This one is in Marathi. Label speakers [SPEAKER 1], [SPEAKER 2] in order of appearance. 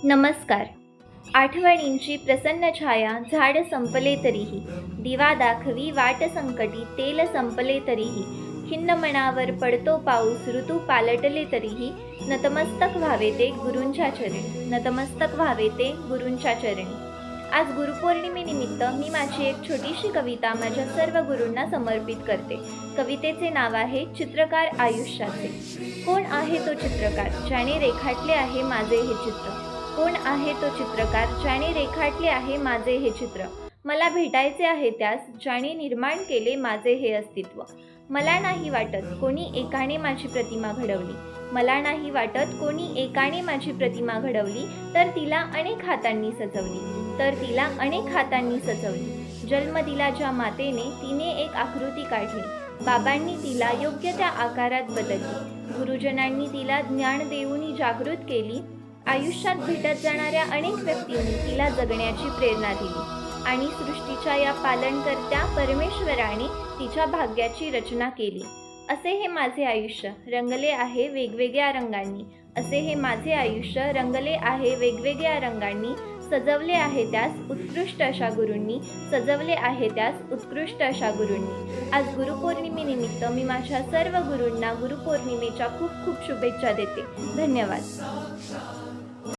[SPEAKER 1] नमस्कार. आठवणींची प्रसन्न छाया झाड संपले तरीही, दिवा दाखवी वाट संकटी तेल संपले तरीही, खिन्न मनावर पडतो पाऊस ऋतू पालटले तरीही, नतमस्तक व्हावे ते गुरूंच्या चरणी, नतमस्तक व्हावे ते गुरूंच्या चरणी. आज गुरुपौर्णिमेनिमित्त मी माझी एक छोटीशी कविता माझ्या सर्व गुरूंना समर्पित करते. कवितेचे नाव आहे चित्रकार आयुष्याचे. कोण आहे तो चित्रकार ज्याने रेखाटले आहे माझे हे चित्र? कोण आहे तो चित्रकार ज्याने रेखाटले आहे माझे हे चित्र? मला भेटायचे आहे त्यास ज्याने निर्माण केले माझे हे अस्तित्व. मला नाही वाटत कोणी एकाने माझी प्रतिमा घडवली. मला नाही वाटत कोणी एकाने माझी प्रतिमा घडवली, तर तिला अनेक हातांनी सजवली, तर तिला अनेक हातांनी सजवली. जन्म दिला ज्या मातेने तिने एक आकृती काढली. बाबांनी तिला योग्य त्या आकारात बदलली. गुरुजनांनी तिला ज्ञान देऊन जागृत केली. आयुष्यात भेटत जाणाऱ्या अनेक व्यक्तींनी तिला जगण्याची प्रेरणा दिली आणि सृष्टीच्या या पालनकर्त्या परमेश्वराने तिच्या भाग्याची रचना केली. असे हे माझे आयुष्य रंगले आहे वेगवेगळ्या रंगांनी. असे हे माझे आयुष्य रंगले आहे वेगवेगळ्या रंगांनी. सजवले आहे त्यास उत्कृष्ट अशा गुरूंनी, सजवले आहे त्यास उत्कृष्ट अशा गुरूंनी. आज गुरुपौर्णिमेनिमित्त मी माझ्या सर्व गुरूंना गुरुपौर्णिमेच्या खूप खूप शुभेच्छा देते. धन्यवाद.